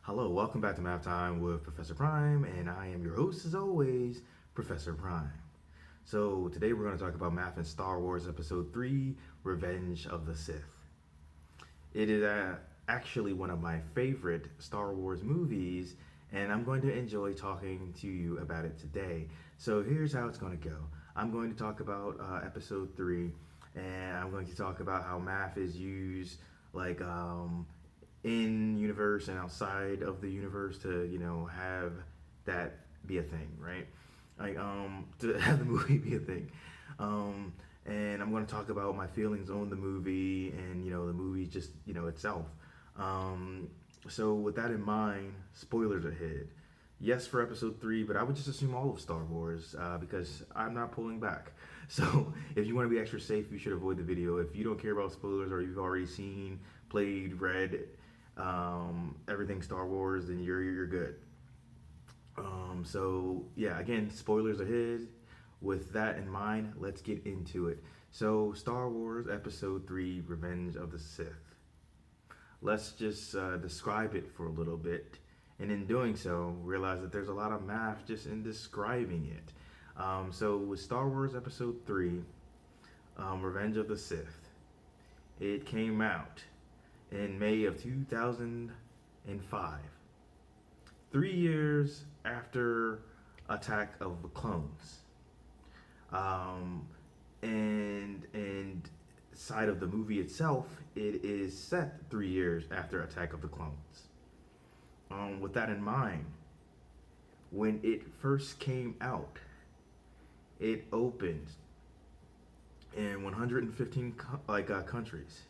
Hello, welcome back to Math Time with Professor Prime, and I am your host as always, Professor Prime. So today we're going to talk about math in Star Wars Episode 3, Revenge of the Sith. It is actually one of my favorite Star Wars movies, and I'm going to enjoy talking to you about it today. So here's how it's going to go. I'm going to talk about Episode 3, and I'm going to talk about how math is used like in universe and outside of the universe to have that be a thing, right? Like to have the movie be a thing. And I'm going to talk about my feelings on the movie and the movie just itself. um, so with that in mind, spoilers ahead. Yes, for episode 3, but I would just assume all of Star Wars because I'm not pulling back. So if you want to be extra safe, you should avoid the video. If you don't care about spoilers or you've already seen, played, read everything Star Wars, then you're good. So yeah, again, spoilers ahead. With that in mind, let's get into it. So Star Wars Episode 3: Revenge of the Sith. Let's just describe it for a little bit, and in doing so, realize that there's a lot of math just in describing it. So with Star Wars Episode 3, Revenge of the Sith, it came out in May of 2005, 3 years after Attack of the Clones. Um, and side of the movie itself, it is set 3 years after Attack of the Clones. With that in mind, when it first came out, it opened in 115 countries.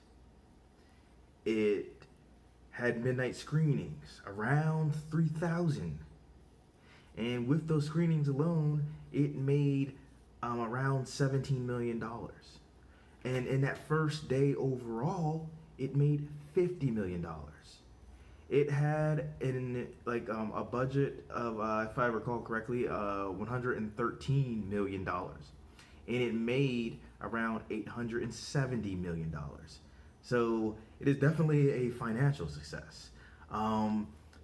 It had midnight screenings, around 3,000. And with those screenings alone, it made around $17 million. And in that first day overall, it made $50 million. It had a budget of, if I recall correctly, $113 million, and it made around $870 million. So it is definitely a financial success.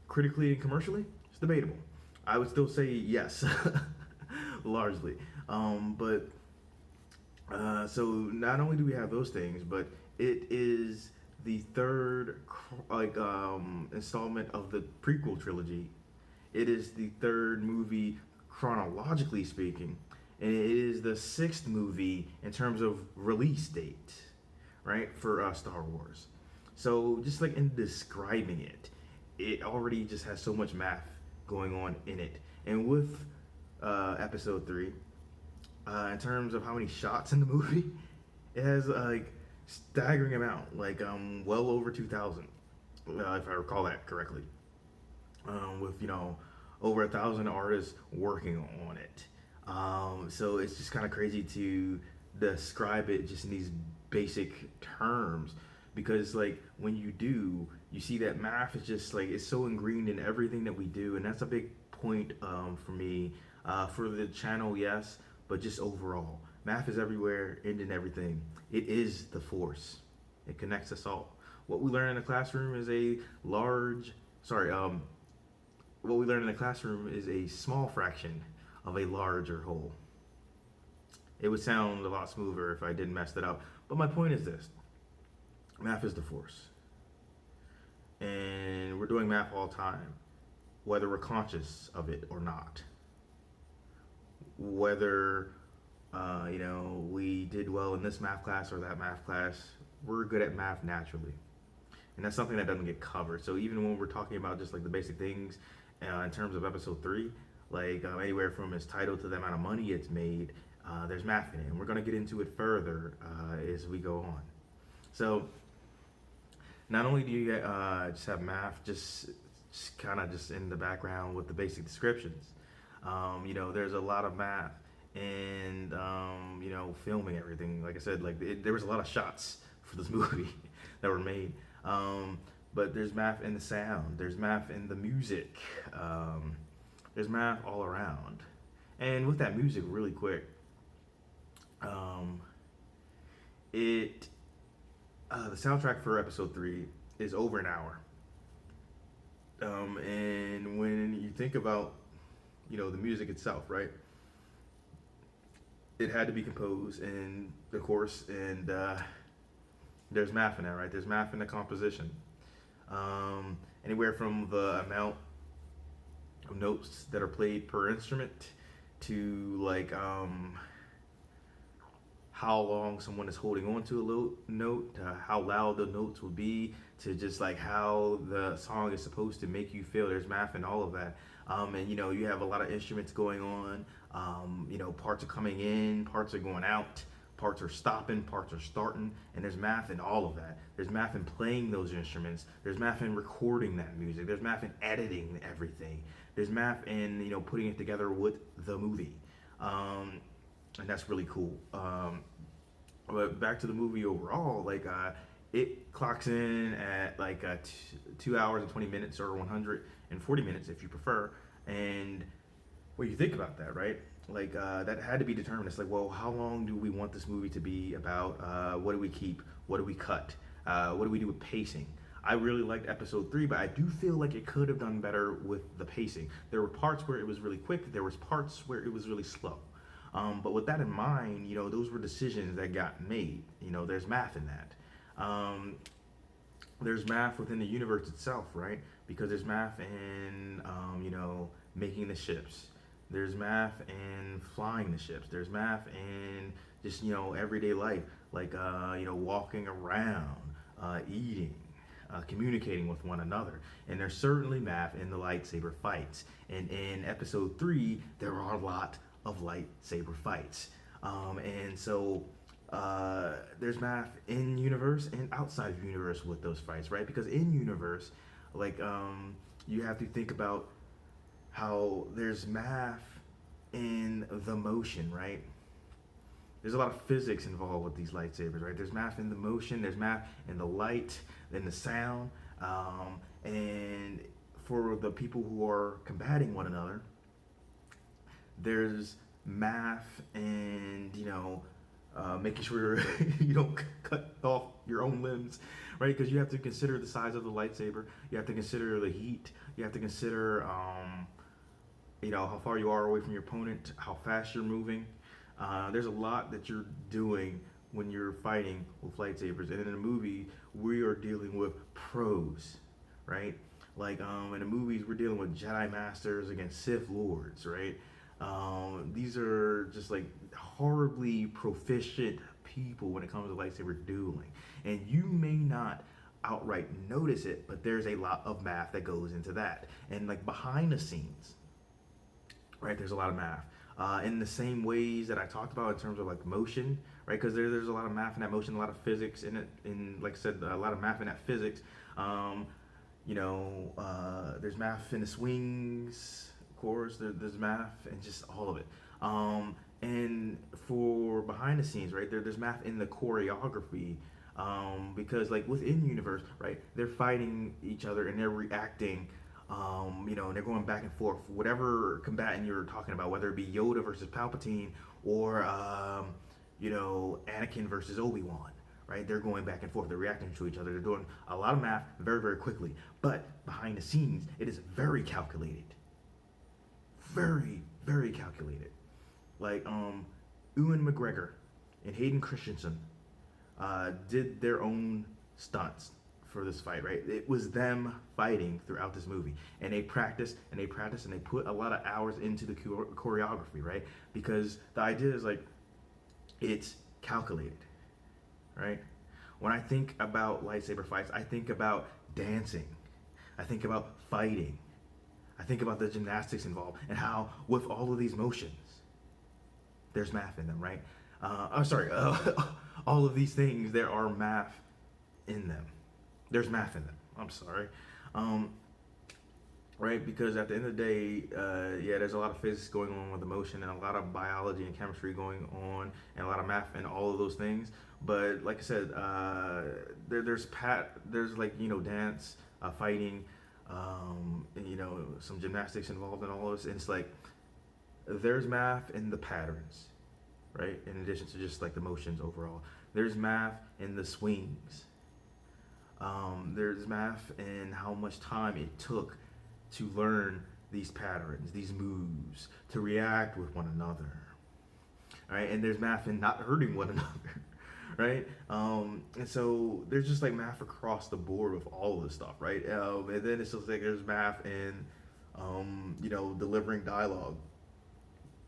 Critically and commercially, it's debatable. I would still say yes, largely. But so not only do we have those things, but it is the third installment of the prequel trilogy. It is the third movie chronologically speaking, and it is the sixth movie in terms of release date, right, for Star Wars. So just like in describing it, it already just has so much math going on in it. And with Episode 3, in terms of how many shots in the movie, it has like staggering amount, like well over 2,000, if I recall that correctly. With over 1,000 artists working on it. So it's just kind of crazy to describe it just in these basic terms, because like when you do, you see that math is just like it's so ingrained in everything that we do, and that's a big point for me, for the channel, yes, but just overall, math is everywhere and in everything. It is the force. It connects us all. What we learn in the classroom is a large, sorry, what we learn in the classroom is a small fraction of a larger whole. It would sound a lot smoother if I didn't mess that up. But my point is this: math is the force. And we're doing math all the time, whether we're conscious of it or not. Whether, we did well in this math class or that math class, we're good at math naturally. And that's something that doesn't get covered. So even when we're talking about just like the basic things in terms of episode 3, like anywhere from its title to the amount of money it's made, there's math in it. And we're going to get into it further as we go on. So not only do you just have math just kind of just in the background with the basic descriptions, there's a lot of math and filming everything. Like I said, there was a lot of shots for this movie that were made. But there's math in the sound. There's math in the music. There's math all around. And with that music, really quick, it the soundtrack for episode 3 is over an hour. And when you think about, the music itself, right? It had to be composed, and of course, and there's math in that, right? There's math in the composition. Anywhere from the amount of notes that are played per instrument to like how long someone is holding on to a note, how loud the notes will be, to just like how the song is supposed to make you feel. There's math and all of that. And you have a lot of instruments going on. Parts are coming in, parts are going out, parts are stopping, parts are starting, and there's math in all of that. There's math in playing those instruments. There's math in recording that music. There's math in editing everything. There's math in putting it together with the movie. And that's really cool. But back to the movie overall, like it clocks in at like 2 hours and 20 minutes or 140 minutes if you prefer. And when you think about that, right? Like that had to be determined. It's like, well, how long do we want this movie to be about? What do we keep? What do we cut? What do we do with pacing? I really liked episode 3, but I do feel like it could have done better with the pacing. There were parts where it was really quick. There was parts where it was really slow. But with that in mind, those were decisions that got made. There's math in that. There's math within the universe itself, right? Because there's math in, making the ships. There's math in flying the ships. There's math in just, everyday life, like, walking around, eating, communicating with one another. And there's certainly math in the lightsaber fights. And in episode 3, there are a lot of lightsaber fights. And so there's math in universe and outside of universe with those fights, right? Because in universe, like you have to think about how there's math in the motion, right? There's a lot of physics involved with these lightsabers, right? There's math in the motion, there's math in the light, in the sound, and for the people who are combating one another, there's math and making sure you don't cut off your own limbs, right? Because you have to consider the size of the lightsaber, you have to consider the heat, you have to consider how far you are away from your opponent, how fast you're moving. There's a lot that you're doing when you're fighting with lightsabers, and in a movie we are dealing with pros, right? Like in the movies we're dealing with Jedi Masters against Sith Lords, right? These are just like horribly proficient people when it comes to lightsaber dueling. And you may not outright notice it, but there's a lot of math that goes into that. And like behind the scenes, right, there's a lot of math. In the same ways that I talked about in terms of like motion, right? Because there's a lot of math in that motion, a lot of physics in it, and like I said, a lot of math in that physics. There's math in the swings, of course, there's math and just all of it. And for behind the scenes, right, there's math in the choreography, because like within universe, right, they're fighting each other and they're reacting, and they're going back and forth. Whatever combatant you're talking about, whether it be Yoda versus Palpatine or Anakin versus Obi-Wan, right? They're going back and forth. They're reacting to each other. They're doing a lot of math very, very quickly. But behind the scenes, it is very calculated. Very, very calculated. Like Ewan McGregor and Hayden Christensen did their own stunts for this fight, right? It was them fighting throughout this movie, and they practiced and they practiced and they put a lot of hours into the choreography, right? Because the idea is like it's calculated, right? When I think about lightsaber fights, I think about dancing, I think about fighting, I think about the gymnastics involved and how with all of these motions there's math in them, right? All of these things, there are math in them. There's math in them. I'm sorry. Right? Because at the end of the day, there's a lot of physics going on with emotion and a lot of biology and chemistry going on and a lot of math and all of those things. But like I said, there's like, dance, fighting, some gymnastics involved in all of this. And it's like, there's math in the patterns, right? In addition to just like the motions overall. There's math in the swings. There's math in how much time it took to learn these patterns, these moves, to react with one another. Right? And there's math in not hurting one another. Right? And so there's just like math across the board with all of this stuff, right? And then it's just like there's math in, delivering dialogue.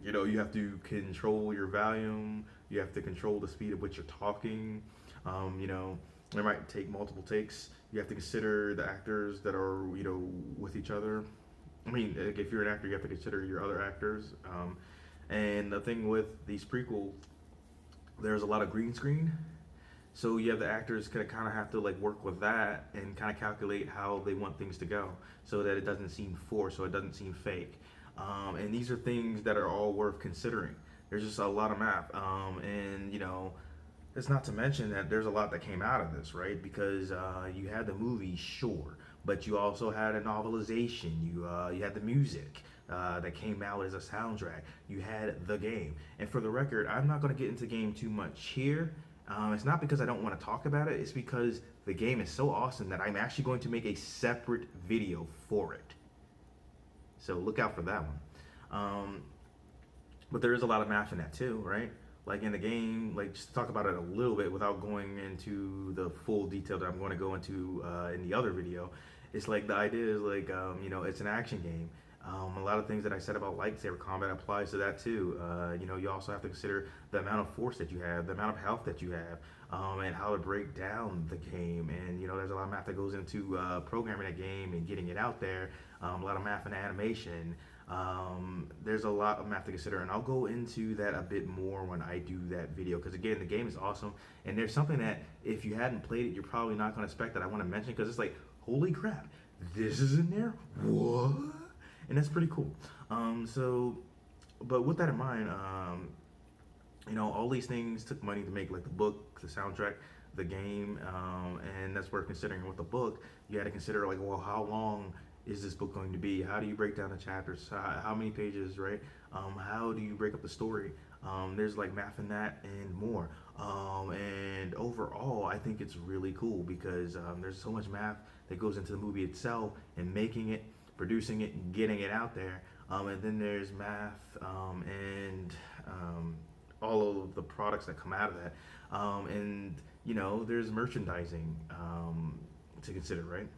You have to control your volume. You have to control the speed at which you're talking. It might take multiple takes. You have to consider the actors that are, with each other. I mean, like, if you're an actor, you have to consider your other actors. And the thing with these prequels, there's a lot of green screen. So you have the actors kind of have to like work with that and kind of calculate how they want things to go, so that it doesn't seem forced, so it doesn't seem fake. And these are things that are all worth considering. There's just a lot of math, and it's not to mention that there's a lot that came out of this, right? Because you had the movie, sure, but you also had a novelization. You had the music that came out as a soundtrack. You had the game. And for the record, I'm not going to get into the game too much here. It's not because I don't want to talk about it. It's because the game is so awesome that I'm actually going to make a separate video for it. So look out for that one. But there is a lot of math in that too, right? Like in the game, like just to talk about it a little bit without going into the full detail that I'm going to go into in the other video. It's like the idea is like, it's an action game. A lot of things that I said about lightsaber combat applies to that too. You also have to consider the amount of force that you have, the amount of health that you have, and how to break down the game. And there's a lot of math that goes into programming a game and getting it out there. A lot of math and animation. There's a lot of math to consider, and I'll go into that a bit more when I do that video. Because again, the game is awesome, and there's something that if you hadn't played it, you're probably not going to expect that I want to mention, because it's like, holy crap, this is in there? What? And that's pretty cool. But with that in mind, all these things took money to make, like the book, the soundtrack, the game, and that's worth considering. With the book, you had to consider like, well, how long is this book going to be? How do you break down the chapters? How many pages, right? How do you break up the story? There's like math in that and more. And overall, I think it's really cool because there's so much math that goes into the movie itself and making it, producing it, and getting it out there. And then there's math and all of the products that come out of that. And there's merchandising to consider, right?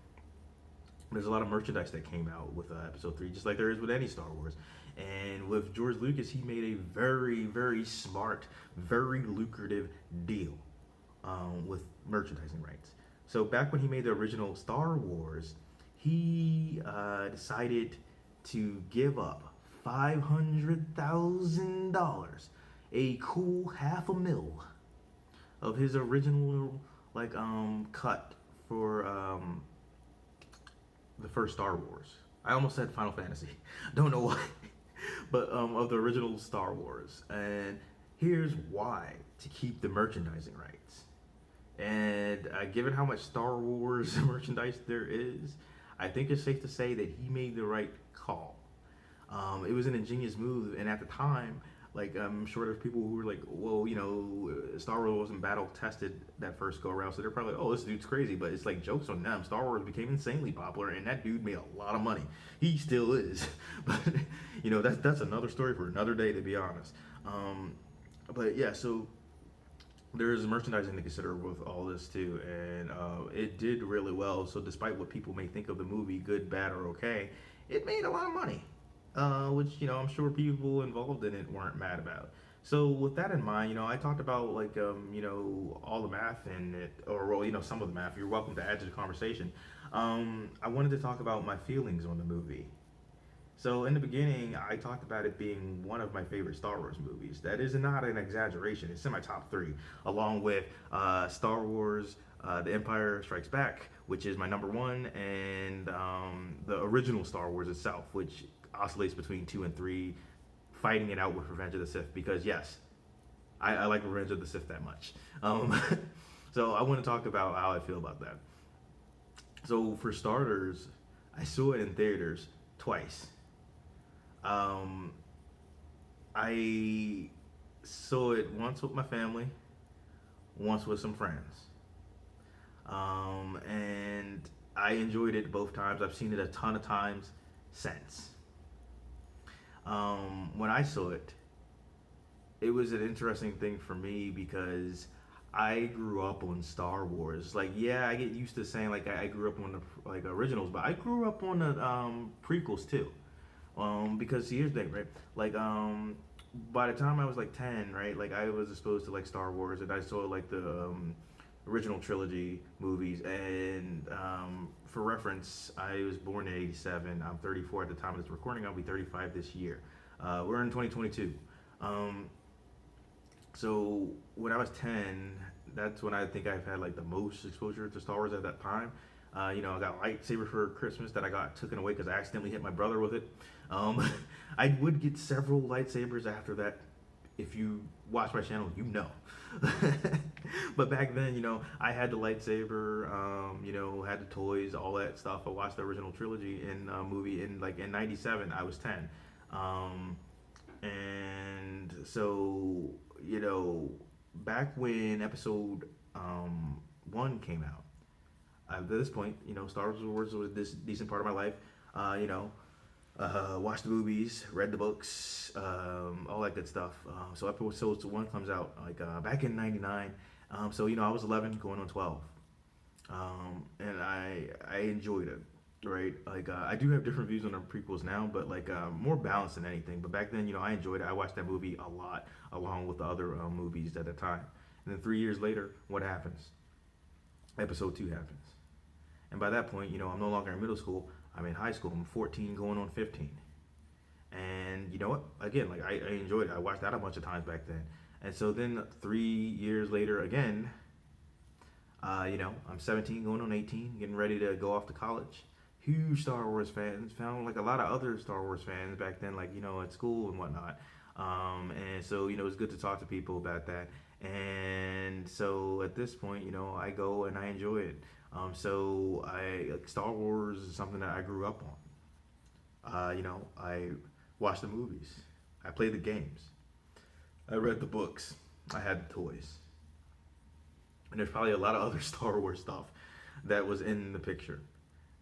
There's a lot of merchandise that came out with episode 3, just like there is with any Star Wars. And with George Lucas, he made a very, very smart, very lucrative deal with merchandising rights. So back when he made the original Star Wars, he decided to give up $500,000, a cool $500,000 of his original cut for the first Star Wars. I almost said Final Fantasy. Don't know why. But of the original Star Wars. And here's why: to keep the merchandising rights. And given how much Star Wars merchandise there is, I think it's safe to say that he made the right call. It was an ingenious move, and at the time, I'm sure there's people who were like, well, Star Wars wasn't battle tested that first go around, so they're probably like, oh, this dude's crazy. But it's like, jokes on them. Star Wars became insanely popular, and that dude made a lot of money. He still is. But that's another story for another day, to be honest. But yeah, so there's merchandising to consider with all this too, and it did really well. So despite what people may think of the movie, good, bad, or okay, it made a lot of money. Which I'm sure people involved in it weren't mad about. So with that in mind, I talked about all the math in it, or some of the math. You're welcome to add to the conversation. I wanted to talk about my feelings on the movie. So in the beginning, I talked about it being one of my favorite Star Wars movies. That is not an exaggeration. It's in my top 3, along with Star Wars, The Empire Strikes Back, which is my number 1, and the original Star Wars itself, which oscillates between 2 and 3, fighting it out with Revenge of the Sith, because yes, I like Revenge of the Sith that much. So I want to talk about how I feel about that. So for starters, I saw it in theaters twice. I saw it once with my family, once with some friends. And I enjoyed it both times. I've seen it a ton of times sense. When I saw it, it was an interesting thing for me because I grew up on Star Wars. Like, yeah, I get used to saying like I grew up on the like originals, but I grew up on the prequels too. Because here's the thing, right? Like, by the time I was like 10, right? Like, I was exposed to like Star Wars, and I saw like the original trilogy movies. And for reference, I was born in '87. I'm 34 at the time of this recording. I'll be 35 this year. We're in 2022. Um, so when I was 10, that's when I think I've had like the most exposure to Star Wars at that time. I got a lightsaber for Christmas that I got taken away because I accidentally hit my brother with it. Um, I would get several lightsabers after that. If you watch my channel, you know. But back then, I had the lightsaber, had the toys, all that stuff. I watched the original trilogy in movie in '97. I was 10. And so, back when episode 1 came out, at this point, Star Wars was this decent part of my life. Watched the movies, read the books, all that good stuff. So episode 1 comes out like back in '99. So I was 11, going on 12, and I enjoyed it. Right, like I do have different views on the prequels now, but like more balanced than anything. But back then, I enjoyed it. I watched that movie a lot, along with the other movies at the time. And then 3 years later, what happens? Episode 2 happens. And by that point, I'm no longer in middle school. I'm in high school. I'm 14 going on 15. And you know what? Again, like I enjoyed it. I watched that a bunch of times back then. And so then 3 years later again, I'm 17 going on 18, getting ready to go off to college. Huge Star Wars fans. Found like a lot of other Star Wars fans back then, like, at school and whatnot. And so, it's good to talk to people about that. And so at this point, I go and I enjoy it. So like Star Wars is something that I grew up on. I watched the movies. I played the games. I read the books. I had the toys. And there's probably a lot of other Star Wars stuff that was in the picture.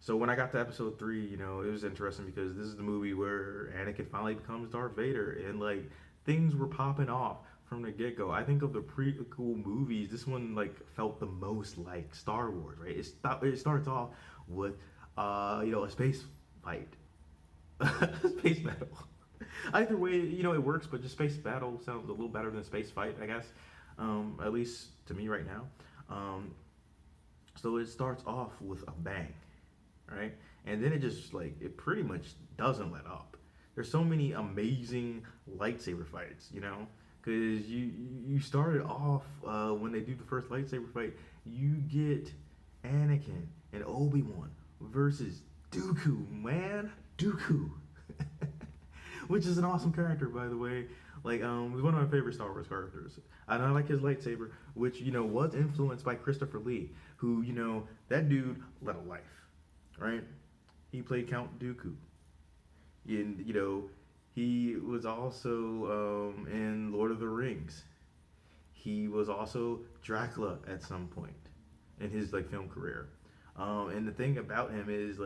So when I got to episode 3, it was interesting because this is the movie where Anakin finally becomes Darth Vader, and like things were popping off from the get go. I think of the prequel movies, this one like felt the most like Star Wars, right? It starts off with a space fight, space battle. Either way, it works, but just space battle sounds a little better than space fight, I guess. At least to me right now. So it starts off with a bang, right? And then it pretty much doesn't let up. There's so many amazing lightsaber fights, because you started off when they do the first lightsaber fight, you get Anakin and Obi-Wan versus Dooku, man, Dooku, which is an awesome character, by the way. Like, he's one of my favorite Star Wars characters. And I like his lightsaber, which, was influenced by Christopher Lee, who, that dude led a life, right? He played Count Dooku. And, he was also in Lord of the Rings. He was also Dracula at some point in his, film career. And the thing about him is,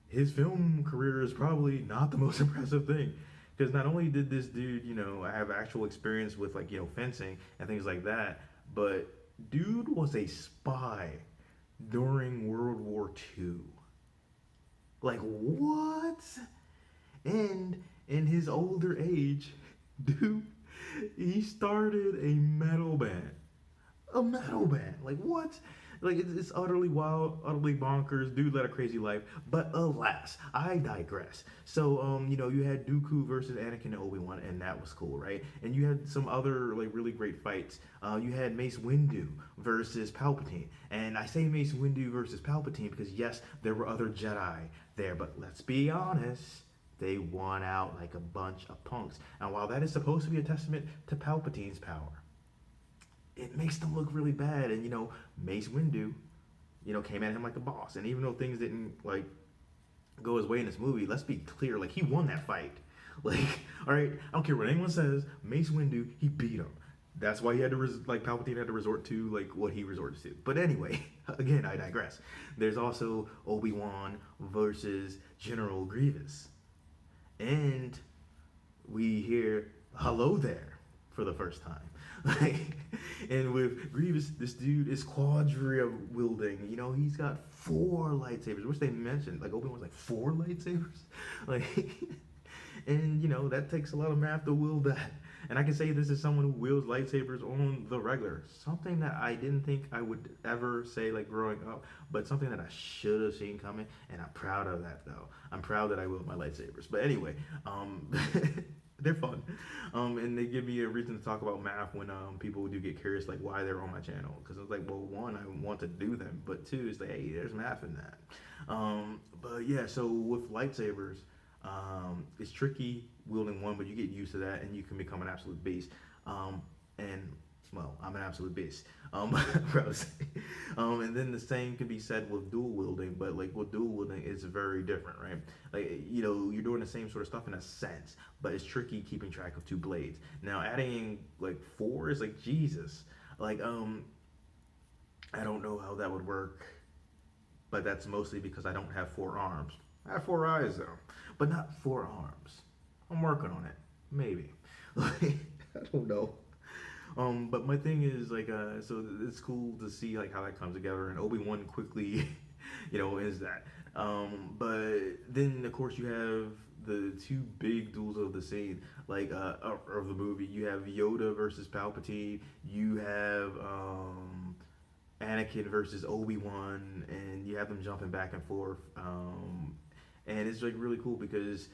his film career is probably not the most impressive thing. Because not only did this dude, have actual experience with, fencing and things like that, but dude was a spy during World War II. Like, what? And in his older age, dude, he started a metal band. A metal band. Like, what? Like, it's utterly wild, utterly bonkers. Dude led a crazy life. But alas, I digress. So, you had Dooku versus Anakin and Obi-Wan, and that was cool, right? And you had some other, really great fights. You had Mace Windu versus Palpatine. And I say Mace Windu versus Palpatine because, yes, there were other Jedi there. But let's be honest, they won out like a bunch of punks. And while that is supposed to be a testament to Palpatine's power, it makes them look really bad. And, Mace Windu, came at him like a boss. And even though things didn't, go his way in this movie, let's be clear, he won that fight. All right, I don't care what anyone says, Mace Windu, he beat him. That's why he had to like Palpatine had to resort to like what he resorted to. But anyway, again, I digress. There's also Obi-Wan versus General Grievous, and we hear "Hello there" for the first time. Like, and with Grievous, this dude is quadria wielding. You know, he's got four lightsabers, which they mentioned. Like Obi Wan's like four lightsabers, like, and you know that takes a lot of math to wield that. And I can say this is someone who wields lightsabers on the regular. Something that I didn't think I would ever say like growing up, but something that I should have seen coming. And I'm proud of that though. I'm proud that I wield my lightsabers. But anyway, they're fun, and they give me a reason to talk about math when people do get curious like why they're on my channel. Because it's like, well, one, I want to do them, but two, it's like, hey, there's math in that. But yeah, so with lightsabers, it's tricky wielding one, but you get used to that and you can become an absolute beast. And well, I'm an absolute beast. And then the same can be said with dual wielding, but like with dual wielding, it's very different, right? Like, you know, you're doing the same sort of stuff in a sense, but it's tricky keeping track of two blades. Now, adding like four is like Jesus. Like, I don't know how that would work, but that's mostly because I don't have four arms. I have four eyes though, but not four arms. I'm working on it. Maybe. Like, I don't know. But my thing is like, so it's cool to see like how that comes together, and Obi-Wan quickly, you know, is that. But then of course you have the two big duels of the scene, like of the movie. You have Yoda versus Palpatine. You have Anakin versus Obi-Wan, and you have them jumping back and forth. And it's like really cool because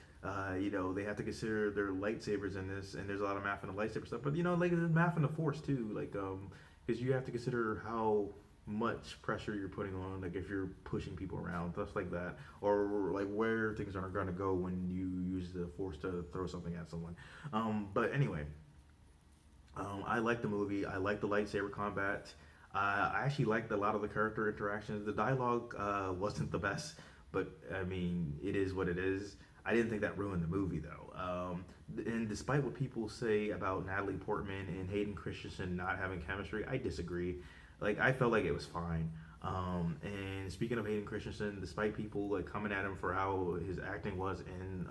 you know, they have to consider their lightsabers in this, and there's a lot of math in the lightsaber stuff. But you know, like there's math in the Force too, like because you have to consider how much pressure you're putting on, like if you're pushing people around, stuff like that, or like where things are going to go when you use the Force to throw something at someone. But anyway, I like the movie. I like the lightsaber combat. I actually liked a lot of the character interactions. The dialogue wasn't the best, but I mean, it is what it is. I didn't think that ruined the movie though. And despite what people say about Natalie Portman and Hayden Christensen not having chemistry, I disagree. Like I felt like it was fine. And speaking of Hayden Christensen, despite people like coming at him for how his acting was in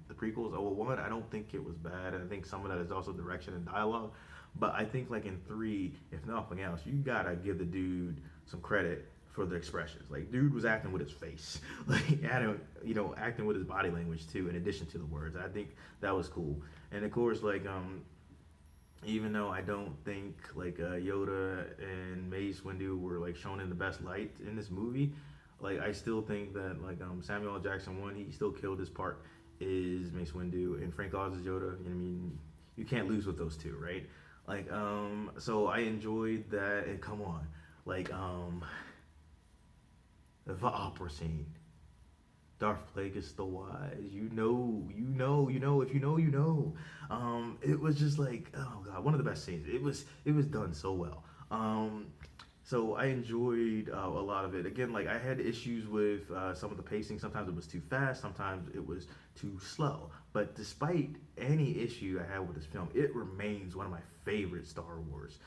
the prequels, oh well, one, I don't think it was bad. I think some of that is also direction and dialogue. But I think like in three, if nothing else, you gotta give the dude some credit for the expressions. Like, dude was acting with his face, like, you know, acting with his body language too, in addition to the words. I think that was cool. And of course, like, even though I don't think like Yoda and Mace Windu were like shown in the best light in this movie, like I still think that like Samuel L. Jackson, one, he still killed his part is Mace Windu, and Frank Oz is Yoda. I mean, you can't lose with those two, right? Like, so I enjoyed that. And come on, like, the opera scene. Darth Plagueis the Wise. You know, you know, you know. If you know, you know. It was just like, oh god, one of the best scenes. It was done so well. So I enjoyed a lot of it. Again, like I had issues with some of the pacing. Sometimes it was too fast. Sometimes it was too slow. But despite any issue I had with this film, it remains one of my favorite Star Wars.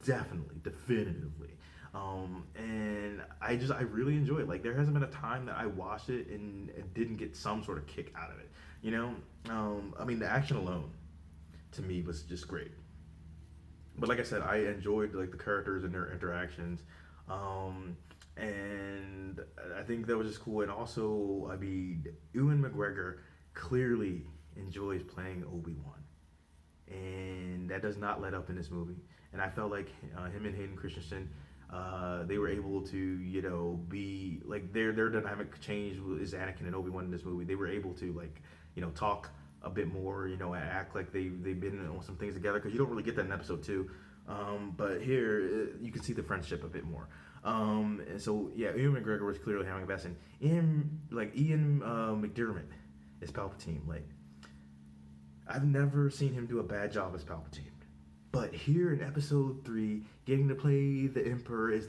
Definitely, definitively. And I really enjoy it. Like there hasn't been a time that I watched it and didn't get some sort of kick out of it. You know, I mean the action alone to me was just great. But like I said, I enjoyed like the characters and their interactions, and I think that was just cool. And also, I mean, Ewan McGregor clearly enjoys playing Obi-Wan, and that does not let up in this movie. And I felt like him and Hayden Christensen, they were able to, you know, be like their dynamic change is Anakin and Obi-Wan in this movie. They were able to like, you know, talk a bit more, you know, act like they've been on some things together because you don't really get that in episode two. But here you can see the friendship a bit more. And so yeah, Ian McGregor was clearly having a best, and Ian McDiarmid is Palpatine. Like I've never seen him do a bad job as Palpatine. But here in episode 3, getting to play the Emperor is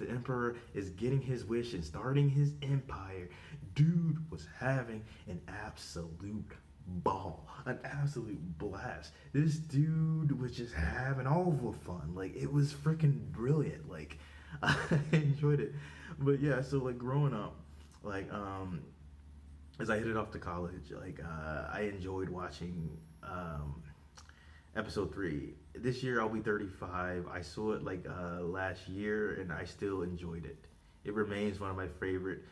getting his wish and starting his empire. Dude was having an absolute ball, an absolute blast. This dude was just having all the fun. Like it was freaking brilliant. Like I enjoyed it. But yeah, so like growing up, like as I headed off to college, like I enjoyed watching episode three. This year I'll be 35. I saw it like last year, and I still enjoyed it. It remains one of my favorite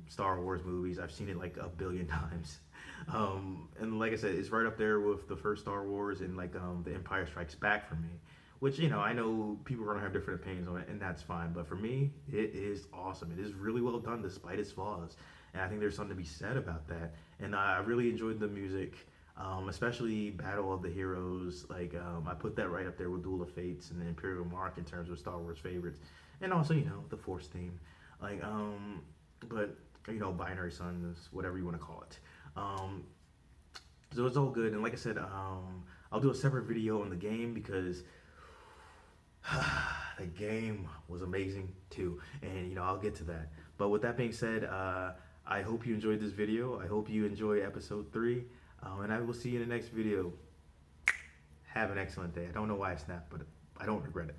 Star Wars movies. I've seen it like a billion times, and like I said, it's right up there with the first Star Wars and like the Empire Strikes Back for me. Which I know people are gonna have different opinions on it, and that's fine. But for me, it is awesome. It is really well done despite its flaws, and I think there's something to be said about that. And I really enjoyed the music. Especially Battle of the Heroes. Like I put that right up there with Duel of Fates and the Imperial Mark in terms of Star Wars favorites, and also the Force theme, like but Binary Suns, whatever you want to call it. So it's all good, and like I said, I'll do a separate video on the game because the game was amazing too, and I'll get to that. But with that being said, I hope you enjoyed this video. I hope you enjoy episode 3. And I will see you in the next video. Have an excellent day. I don't know why I snapped, but I don't regret it.